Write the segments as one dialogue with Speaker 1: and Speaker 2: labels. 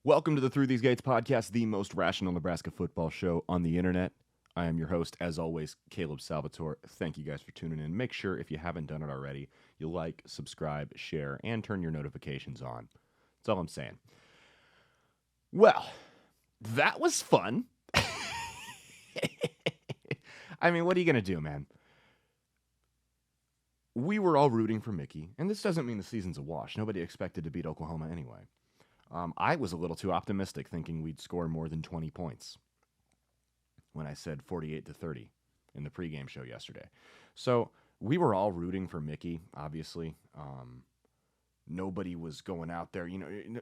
Speaker 1: Welcome to the Through These Gates podcast, the most rational Nebraska football show on the internet. I am your host, as always, Caleb Salvatore. Thank you guys for tuning in. Make sure, if you haven't done it already, you like, subscribe, share, and turn your notifications on. That's all I'm saying. Well, that was fun. I mean, what are you going to do, man? We were all rooting for Mickey, and this doesn't mean the season's a wash. Nobody expected to beat Oklahoma anyway. I was a little too optimistic, thinking we'd score more than 20 points when I said 48-30 in the pregame show yesterday. So we were all rooting for Mickey, obviously. Nobody was going out there.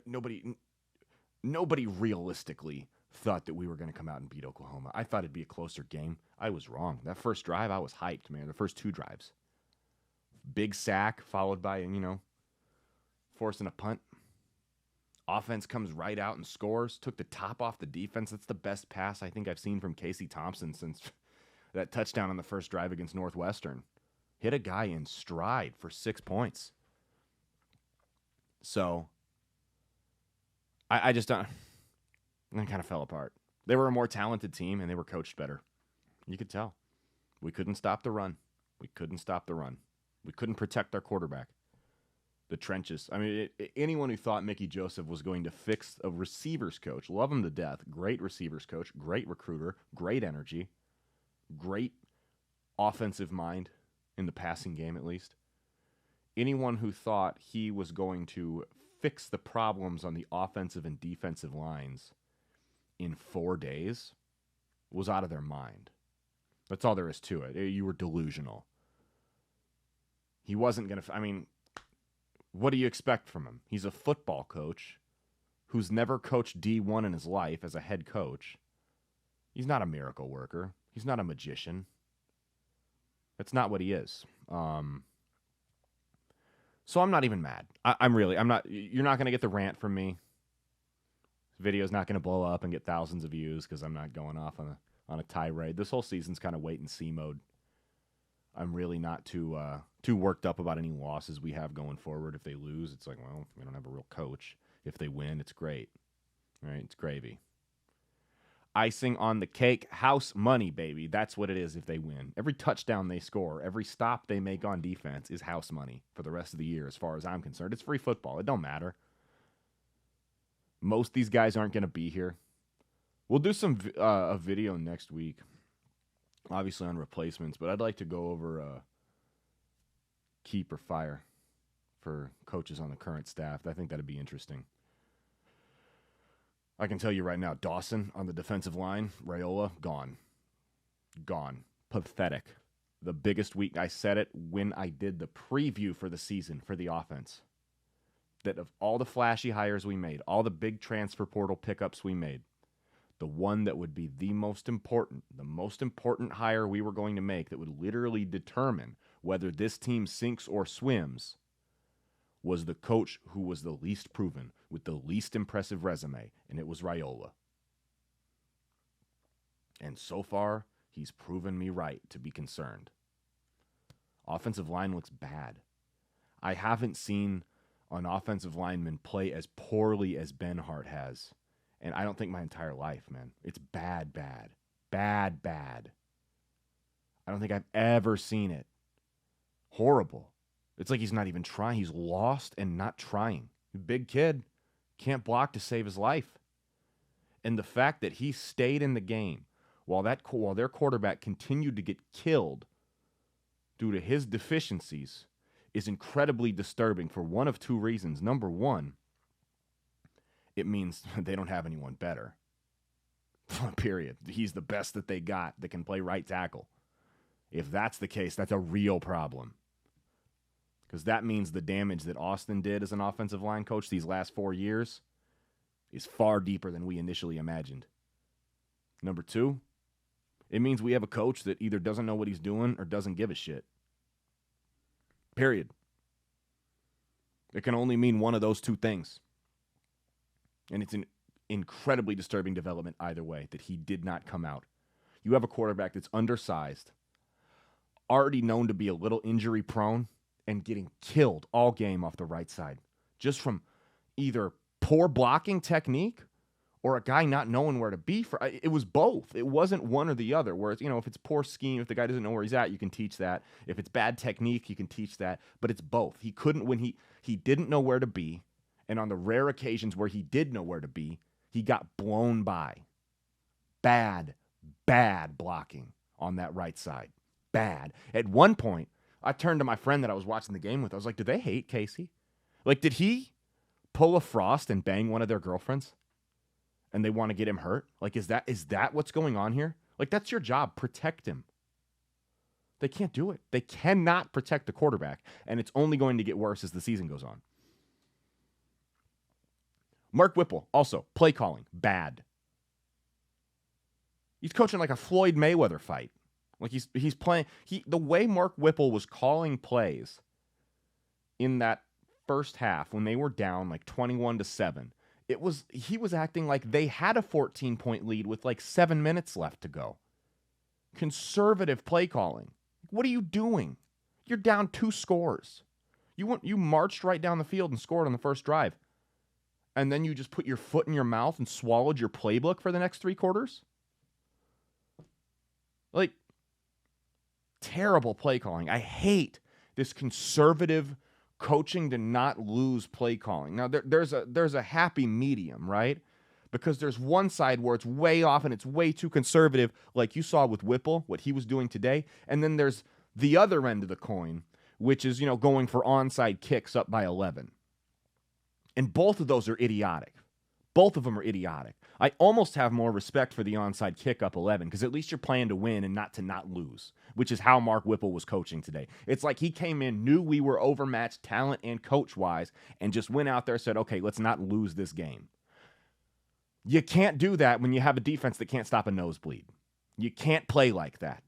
Speaker 1: Nobody realistically thought that we were going to come out and beat Oklahoma. I thought it'd be a closer game. I was wrong. That first drive, I was hyped, man. The first two drives. Big sack followed by, forcing a punt. Offense comes right out and scores. Took the top off the defense. That's the best pass I think I've seen from Casey Thompson since that touchdown on the first drive against Northwestern. Hit a guy in stride for 6 points. So, I just don't... That kind of fell apart. They were a more talented team, and they were coached better. You could tell. We couldn't stop the run. We couldn't protect our quarterback. The trenches. I mean, anyone who thought Mickey Joseph was going to fix a receivers coach, love him to death, great receivers coach, great recruiter, great energy, great offensive mind in the passing game at least. Anyone who thought he was going to fix the problems on the offensive and defensive lines in 4 days was out of their mind. That's all there is to it. You were delusional. He wasn't going to... what do you expect from him? He's a football coach who's never coached D1 in his life as a head coach. He's not a miracle worker. He's not a magician. That's not what he is. So I'm not even mad. I'm not. You're not going to get the rant from me. This video's not going to blow up and get thousands of views because I'm not going off on a tirade. This whole season's kind of wait and see mode. I'm really not too worked up about any losses we have going forward. If they lose, it's like, well, we don't have a real coach. If they win, it's great. All right, it's gravy. Icing on the cake, house money, baby. That's what it is if they win. Every touchdown they score, every stop they make on defense is house money for the rest of the year as far as I'm concerned. It's free football. It don't matter. Most of these guys aren't going to be here. We'll do a video next week. Obviously on replacements, but I'd like to go over keep or fire for coaches on the current staff. I think that'd be interesting. I can tell you right now, Dawson on the defensive line, Raiola, gone. Gone. Pathetic. The biggest week, I said it when I did the preview for the season for the offense, that of all the flashy hires we made, all the big transfer portal pickups we made, the one that would be the most important hire we were going to make that would literally determine whether this team sinks or swims was the coach who was the least proven with the least impressive resume, and it was Raiola. And so far, he's proven me right to be concerned. Offensive line looks bad. I haven't seen an offensive lineman play as poorly as Benhart has. And I don't think my entire life, man. It's bad. Bad. I don't think I've ever seen it. Horrible. It's like he's not even trying. He's lost and not trying. Big kid. Can't block to save his life. And the fact that he stayed in the game while their quarterback continued to get killed due to his deficiencies is incredibly disturbing for one of two reasons. Number one, it means they don't have anyone better. Period. He's the best that they got that can play right tackle. If that's the case, that's a real problem. Because that means the damage that Austin did as an offensive line coach these last 4 years is far deeper than we initially imagined. Number two, it means we have a coach that either doesn't know what he's doing or doesn't give a shit. Period. It can only mean one of those two things. And it's an incredibly disturbing development either way that he did not come out. You have a quarterback that's undersized, already known to be a little injury prone, and getting killed all game off the right side just from either poor blocking technique or a guy not knowing where to be. It was both. It wasn't one or the other. Whereas, if it's poor scheme, if the guy doesn't know where he's at, you can teach that. If it's bad technique, you can teach that. But it's both. He couldn't when he didn't know where to be, and on the rare occasions where he did know where to be, he got blown by. Bad blocking on that right side. Bad. At one point, I turned to my friend that I was watching the game with. I was like, do they hate Casey? Like, did he pull a Frost and bang one of their girlfriends? And they want to get him hurt? Like, is that what's going on here? Like, that's your job. Protect him. They can't do it. They cannot protect the quarterback, and it's only going to get worse as the season goes on. Mark Whipple, also, play calling, bad. He's coaching like a Floyd Mayweather fight. Like he's playing. The way Mark Whipple was calling plays in that first half when they were down like 21-7, he was acting like they had a 14-point lead with like 7 minutes left to go. Conservative play calling. What are you doing? You're down 2 scores. You marched right down the field and scored on the first drive. And then you just put your foot in your mouth and swallowed your playbook for the next 3 quarters? Like, terrible play calling. I hate this conservative coaching to not lose play calling. Now, there's a happy medium, right? Because there's one side where it's way off and it's way too conservative, like you saw with Whipple, what he was doing today. And then there's the other end of the coin, which is, going for onside kicks up by 11. And both of those are idiotic. Both of them are idiotic. I almost have more respect for the onside kick up 11 because at least you're playing to win and not to not lose, which is how Mark Whipple was coaching today. It's like he came in, knew we were overmatched talent and coach-wise, and just went out there and said, okay, let's not lose this game. You can't do that when you have a defense that can't stop a nosebleed. You can't play like that.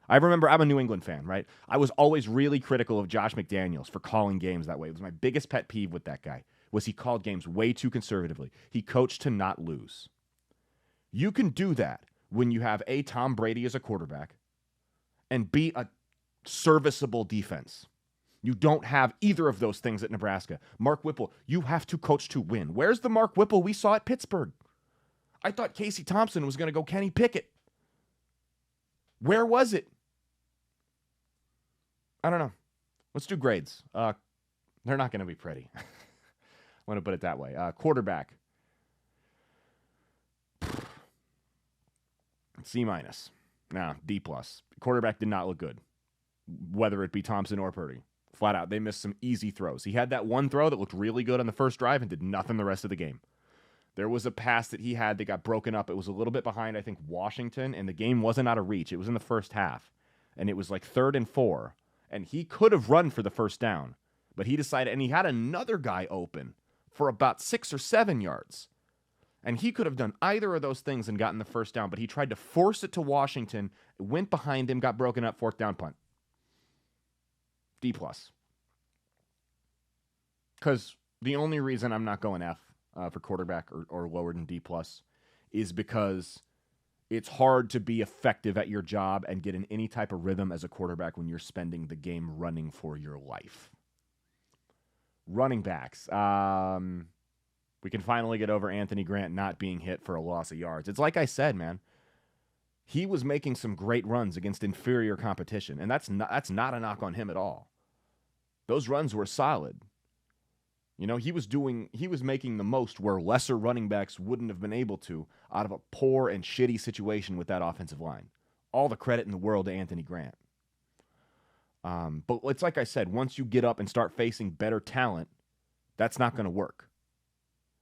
Speaker 1: I remember, I'm a New England fan, right? I was always really critical of Josh McDaniels for calling games that way. It was my biggest pet peeve with that guy, was he called games way too conservatively. He coached to not lose. You can do that when you have A, Tom Brady as a quarterback, and B, a serviceable defense. You don't have either of those things at Nebraska. Mark Whipple, you have to coach to win. Where's the Mark Whipple we saw at Pittsburgh? I thought Casey Thompson was going to go Kenny Pickett. Where was it? I don't know. Let's do grades. They're not going to be pretty. I want to put it that way. Quarterback. C-. Nah, D+. Quarterback did not look good, whether it be Thompson or Purdy. Flat out, they missed some easy throws. He had that one throw that looked really good on the first drive and did nothing the rest of the game. There was a pass that he had that got broken up. It was a little bit behind, I think, Washington, and the game wasn't out of reach. It was in the first half, and it was like 3rd and 4, and he could have run for the first down, but he decided, and he had another guy open for about 6 or 7 yards. And he could have done either of those things and gotten the first down, but he tried to force it to Washington, went behind him, got broken up, 4th down punt. D+. Because the only reason I'm not going F for quarterback or lower than D+ is because it's hard to be effective at your job and get in any type of rhythm as a quarterback when you're spending the game running for your life. Running backs. We can finally get over Anthony Grant not being hit for a loss of yards. It's like I said, man. He was making some great runs against inferior competition, and that's not a knock on him at all. Those runs were solid. He was making the most where lesser running backs wouldn't have been able to out of a poor and shitty situation with that offensive line. All the credit in the world to Anthony Grant. But it's like I said, once you get up and start facing better talent, that's not going to work.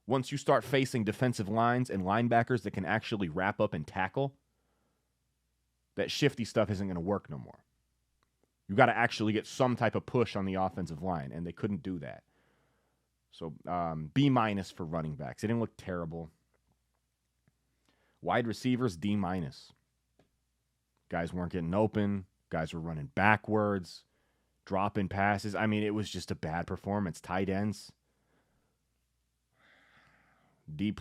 Speaker 1: Once you start facing defensive lines and linebackers that can actually wrap up and tackle, that shifty stuff isn't going to work no more. You got to actually get some type of push on the offensive line, and they couldn't do that. So B- for running backs. They didn't look terrible. Wide receivers, D-. Guys weren't getting open. Guys were running backwards, dropping passes. I mean, it was just a bad performance. Tight ends, D+.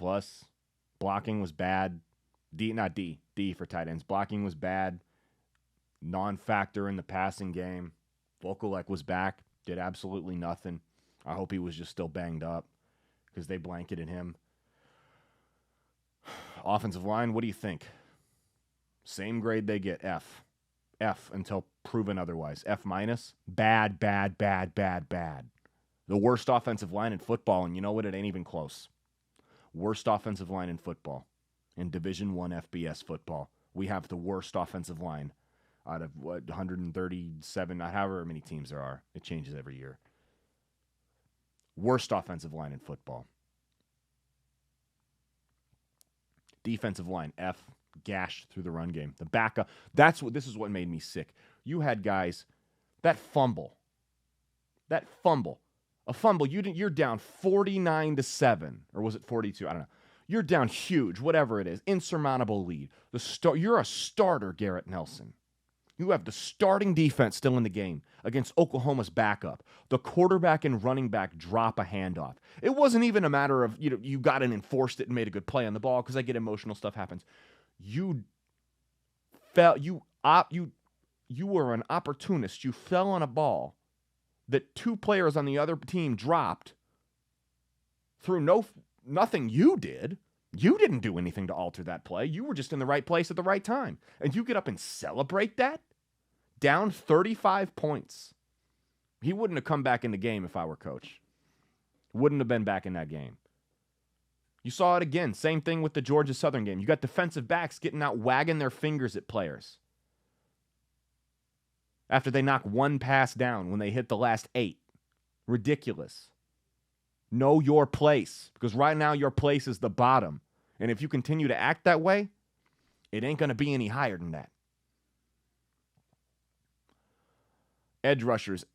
Speaker 1: Blocking was bad. D for tight ends. Blocking was bad. Non-factor in the passing game. Vokalek was back. Did absolutely nothing. I hope he was just still banged up because they blanketed him. Offensive line, what do you think? Same grade they get, F. F until proven otherwise. F minus. Bad, bad, bad, bad, bad. The worst offensive line in football, and you know what? It ain't even close. Worst offensive line in football. In Division I FBS football. We have the worst offensive line out of 137, however many teams there are. It changes every year. Worst offensive line in football. Defensive line, F, gashed through the run game. The backup, this is what made me sick. You had guys, that fumble, a fumble, you're down 49-7, or was it 42? I don't know. You're down huge, whatever it is, insurmountable lead. You're a starter, Garrett Nelson. You have the starting defense still in the game against Oklahoma's backup. The quarterback and running back drop a handoff. It wasn't even a matter of, you got and enforced it and made a good play on the ball, because I get emotional stuff happens. You were an opportunist. You fell on a ball that two players on the other team dropped through nothing you did. You didn't do anything to alter that play. You were just in the right place at the right time. And you get up and celebrate that? Down 35 points. He wouldn't have come back in the game if I were coach. Wouldn't have been back in that game. You saw it again. Same thing with the Georgia Southern game. You got defensive backs getting out wagging their fingers at players after they knock one pass down when they hit the last 8. Ridiculous. Know your place, because right now your place is the bottom. And if you continue to act that way, it ain't going to be any higher than that. Edge rushers,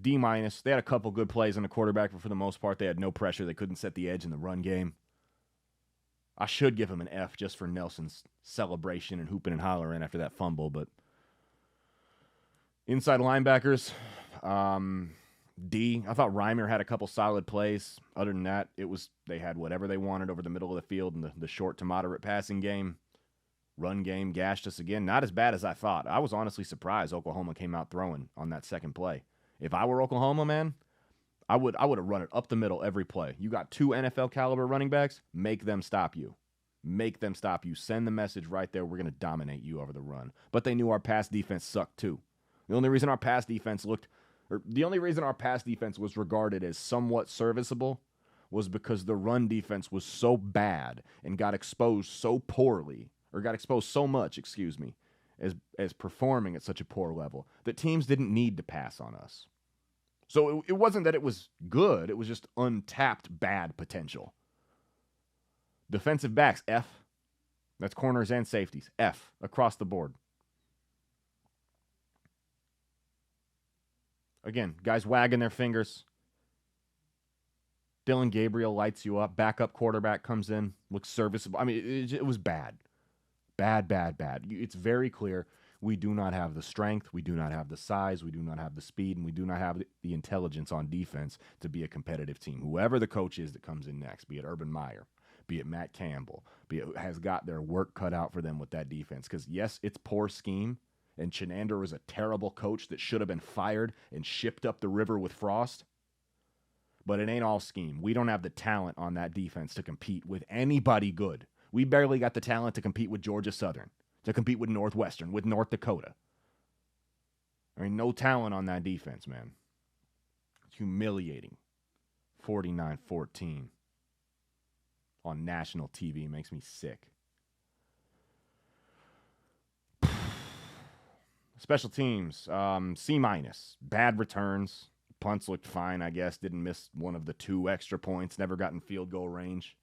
Speaker 1: D-. They had a couple good plays on the quarterback, but for the most part, they had no pressure. They couldn't set the edge in the run game. I should give him an F just for Nelson's celebration and hooping and hollering after that fumble, but inside linebackers, D. I thought Reimer had a couple solid plays. Other than that, they had whatever they wanted over the middle of the field in the short to moderate passing game. Run game gashed us again. Not as bad as I thought. I was honestly surprised Oklahoma came out throwing on that second play. If I were Oklahoma, man, I would have run it up the middle every play. You got 2 NFL caliber running backs, make them stop you. Make them stop you. Send the message right there, we're going to dominate you over the run. But they knew our pass defense sucked too. The only reason our pass defense was regarded as somewhat serviceable was because the run defense was so bad and got exposed so much, as performing at such a poor level, that teams didn't need to pass on us. So it wasn't that it was good, it was just untapped bad potential. Defensive backs, F. That's corners and safeties, F, across the board. Again, guys wagging their fingers. Dylan Gabriel lights you up. Backup quarterback comes in, looks serviceable. I mean, it was bad. Bad. It's very clear we do not have the strength, we do not have the size, we do not have the speed, and we do not have the intelligence on defense to be a competitive team. Whoever the coach is that comes in next, be it Urban Meyer, be it Matt Campbell, has got their work cut out for them with that defense. Because, yes, it's poor scheme, and Chenander was a terrible coach that should have been fired and shipped up the river with Frost. But it ain't all scheme. We don't have the talent on that defense to compete with anybody good. We barely got the talent to compete with Georgia Southern, to compete with Northwestern, with North Dakota. I mean, no talent on that defense, man. It's humiliating. 49-14 on national TV makes me sick. Special teams, C-. Bad returns. Punts looked fine, I guess. Didn't miss one of the 2 extra points. Never got in field goal range.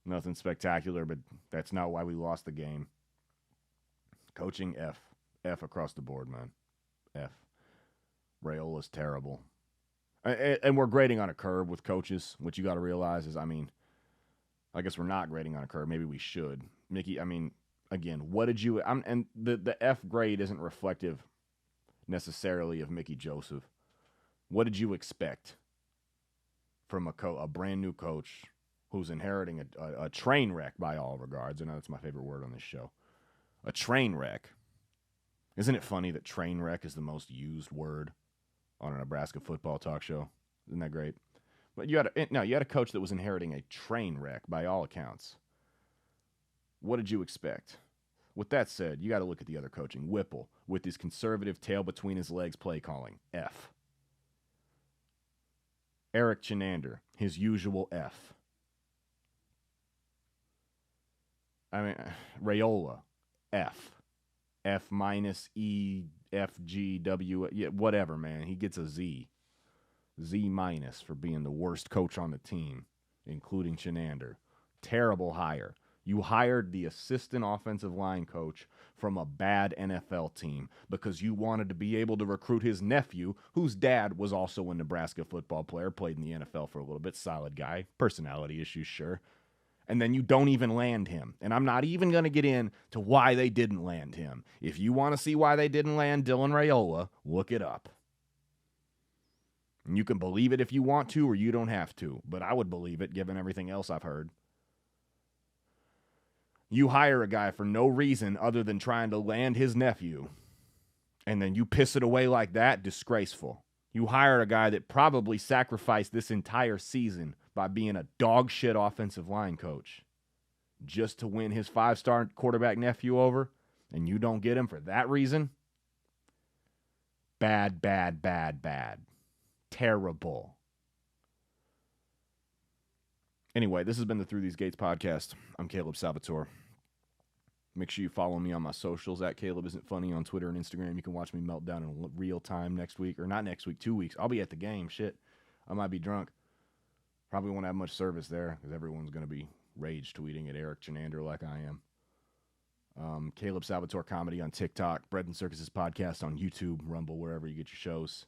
Speaker 1: Nothing spectacular, but that's not why we lost the game. Coaching, F. F across the board, man. F. Rayola's terrible. And we're grading on a curve with coaches. What you got to realize is, I guess we're not grading on a curve. Maybe we should. Mickey, again, what did you... and the F grade isn't reflective necessarily of Mickey Joseph. What did you expect from a brand new coach who's inheriting a train wreck by all regards? I know that's my favorite word on this show. A train wreck. Isn't it funny that train wreck is the most used word on a Nebraska football talk show? Isn't that great? But you had a coach that was inheriting a train wreck by all accounts. What did you expect? With that said, you got to look at the other coaching. Whipple, with his conservative tail between his legs play calling, F. Eric Chinander, his usual F. I mean, Raiola, F. F minus E, F, G, W, yeah, whatever, man. He gets a Z. Z minus for being the worst coach on the team, including Chinander. Terrible hire. You hired the assistant offensive line coach from a bad NFL team because you wanted to be able to recruit his nephew, whose dad was also a Nebraska football player, played in the NFL for a little bit, solid guy, personality issues, sure. And then you don't even land him. And I'm not even going to get into why they didn't land him. If you want to see why they didn't land Dylan Raiola, look it up. And you can believe it if you want to, or you don't have to. But I would believe it, given everything else I've heard. You hire a guy for no reason other than trying to land his nephew, and then you piss it away like that, disgraceful. You hire a guy that probably sacrificed this entire season by being a dog shit offensive line coach just to win his 5-star quarterback nephew over, and you don't get him for that reason? Bad, bad, bad, bad. Terrible. Anyway, this has been the Through These Gates podcast. I'm Caleb Salvatore. Make sure you follow me on my socials at Caleb Isn't Funny on Twitter and Instagram. You can watch me melt down in real time next week. Or not next week, 2 weeks. I'll be at the game. Shit. I might be drunk. Probably won't have much service there because everyone's going to be rage tweeting at Eric Chinander like I am. Caleb Salvatore Comedy on TikTok. Bread and Circuses podcast on YouTube, Rumble, wherever you get your shows.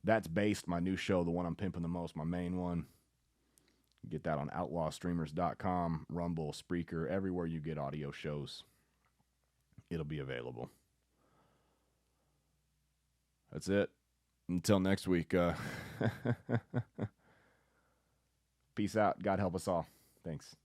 Speaker 1: That's Based, my new show, the one I'm pimping the most, my main one. You get that on outlawstreamers.com, Rumble, Spreaker, everywhere you get audio shows. It'll be available. That's it. Until next week. Peace out. God help us all. Thanks.